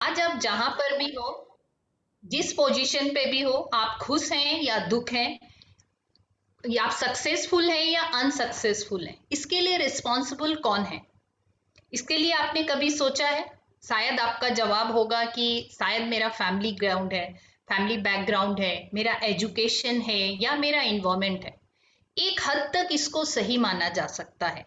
आज आप जहां पर भी हो, जिस पोजीशन पे भी हो, आप खुश हैं या दुख हैं, या आप सक्सेसफुल हैं या अनसक्सेसफुल हैं, इसके लिए रिस्पॉन्सिबल कौन है? इसके लिए आपने कभी सोचा है? शायद आपका जवाब होगा कि शायद मेरा फैमिली ग्राउंड है, फैमिली बैकग्राउंड है, मेरा एजुकेशन है या मेरा इन्वायरमेंट है। एक हद तक इसको सही माना जा सकता है,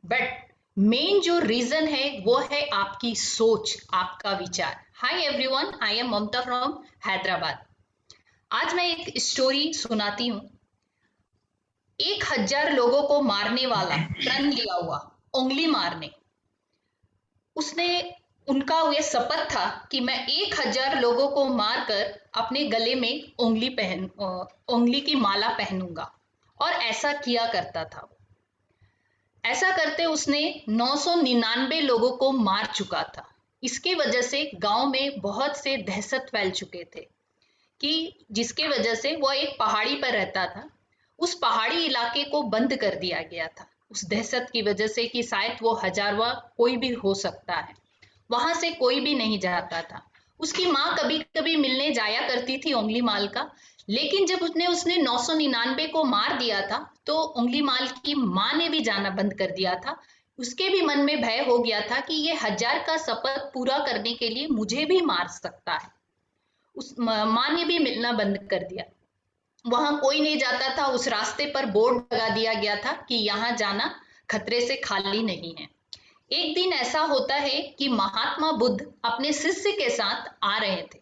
बट मेन जो रीजन है वो है आपकी सोच, आपका विचार। Hi everyone, I am Mamta from Hyderabad. आज मैं एक स्टोरी सुनाती हूँ। 1000 लोगों को मारने वाला, प्रण लिया हुआ, उंगली मारने, उसने, उनका ये शपथ था कि मैं 1000 लोगों को मारकर अपने गले में उंगली की माला पहनूंगा, और ऐसा किया करता था। ऐसा करते उसने 999 लोगों को मार चुका था। इसके वजह से गांव में बहुत से दहशत फैल चुके थे, कि जिसके वजह से वो एक पहाड़ी पर रहता था। उस पहाड़ी इलाके को बंद कर दिया गया था उस दहशत की वजह से, कि शायद वो हजारवा कोई भी हो सकता है। वहां से कोई भी नहीं जाता था। उसकी माँ कभी कभी मिलने जाया करती थी उंगली माल का, लेकिन जब उसने 999 को मार दिया था, तो उंगली माल की माँ ने भी जाना बंद कर दिया था। उसके भी मन में भय हो गया था कि ये 1000 का शपथ पूरा करने के लिए मुझे भी मार सकता है। उस माँ ने भी मिलना बंद कर दिया। वहां कोई नहीं जाता था। उस रास्ते पर बोर्ड लगा दिया गया था कि यहाँ जाना खतरे से खाली नहीं है। एक दिन ऐसा होता है कि महात्मा बुद्ध अपने शिष्य के साथ आ रहे थे।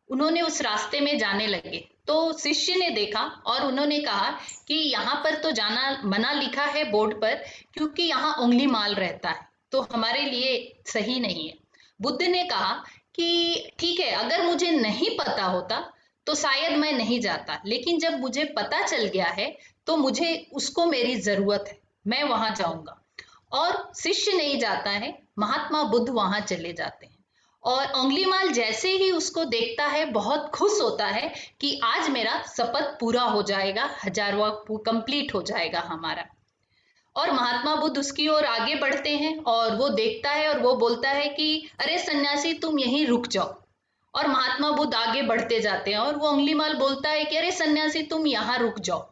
उन्होंने उस रास्ते में जाने लगे, तो शिष्य ने देखा और उन्होंने कहा कि यहाँ पर तो जाना मना लिखा है बोर्ड पर, क्योंकि यहाँ उंगली माल रहता है, तो हमारे लिए सही नहीं है। बुद्ध ने कहा कि ठीक है, अगर मुझे नहीं पता होता तो शायद मैं नहीं जाता, लेकिन जब मुझे पता चल गया है तो मुझे उसको मेरी जरूरत है, मैं वहां जाऊंगा। और शिष्य नहीं जाता है, महात्मा बुद्ध वहां चले जाते हैं। और उंगलीमाल जैसे ही उसको देखता है बहुत खुश होता है कि आज मेरा शपथ पूरा हो जाएगा, हजारवा कंप्लीट हो जाएगा हमारा। और महात्मा बुद्ध उसकी ओर आगे बढ़ते हैं और वो देखता है और वो बोलता है कि अरे सन्यासी, तुम यहीं रुक जाओ। और महात्मा बुद्ध आगे बढ़ते जाते हैं और वो उंगलीमाल बोलता है कि अरे सन्यासी, तुम यहाँ रुक जाओ।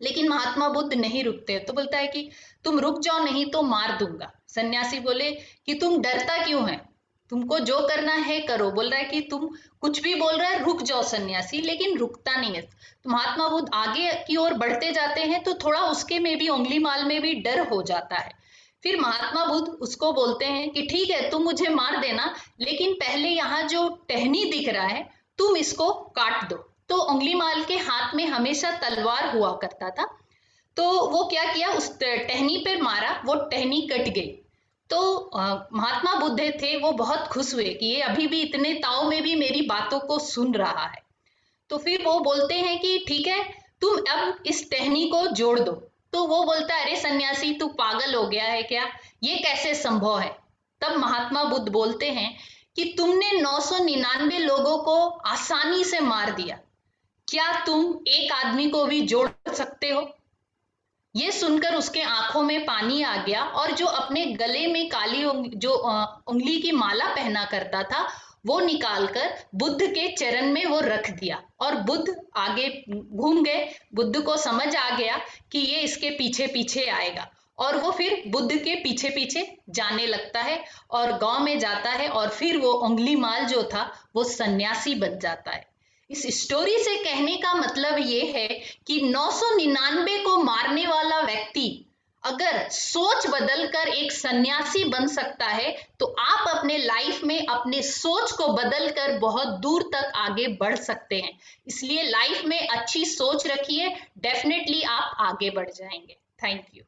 लेकिन महात्मा बुद्ध नहीं रुकते, तो बोलता है कि तुम रुक जाओ, नहीं तो मार दूंगा। सन्यासी बोले कि तुम डरता क्यों है, तुमको जो करना है करो। बोल रहा है कि तुम कुछ भी बोल रहा है, रुक जाओ सन्यासी, लेकिन रुकता नहीं है। तो महात्मा बुद्ध आगे की ओर बढ़ते जाते हैं, तो थोड़ा उसके में भी, उंगली माल में भी डर हो जाता है। फिर महात्मा बुद्ध उसको बोलते हैं कि ठीक है, तुम मुझे मार देना, लेकिन पहले यहाँ जो टहनी दिख रहा है तुम इसको काट दो। तो उंगली माल के हाथ में हमेशा तलवार हुआ करता था। तो वो क्या किया, उस टहनी पे मारा, वो टहनी कट गई। तो महात्मा बुद्ध थे, वो बहुत खुश हुए कि ये अभी भी इतने ताव में भी मेरी बातों को सुन रहा है। तो फिर वो बोलते हैं कि ठीक है, तुम अब इस टहनी को जोड़ दो। तो वो बोलता है अरे सन्यासी, तू पागल हो गया है क्या, ये कैसे संभव है? तब महात्मा बुद्ध बोलते हैं कि तुमने 999 लोगों को आसानी से मार दिया, क्या तुम एक आदमी को भी जोड़ सकते हो? ये सुनकर उसके आंखों में पानी आ गया, और जो अपने गले में काली उंगली की माला पहना करता था, वो निकालकर बुद्ध के चरण में वो रख दिया। और बुद्ध आगे घूम गए। बुद्ध को समझ आ गया कि ये इसके पीछे पीछे आएगा, और वो फिर बुद्ध के पीछे पीछे जाने लगता है और गांव में जाता है। और फिर वो उंगली माल जो था वो सन्यासी बन जाता है। इस स्टोरी से कहने का मतलब ये है कि 999 को मारने वाला व्यक्ति अगर सोच बदलकर एक सन्यासी बन सकता है, तो आप अपने लाइफ में अपने सोच को बदलकर बहुत दूर तक आगे बढ़ सकते हैं। इसलिए लाइफ में अच्छी सोच रखिए, डेफिनेटली आप आगे बढ़ जाएंगे। Thank you.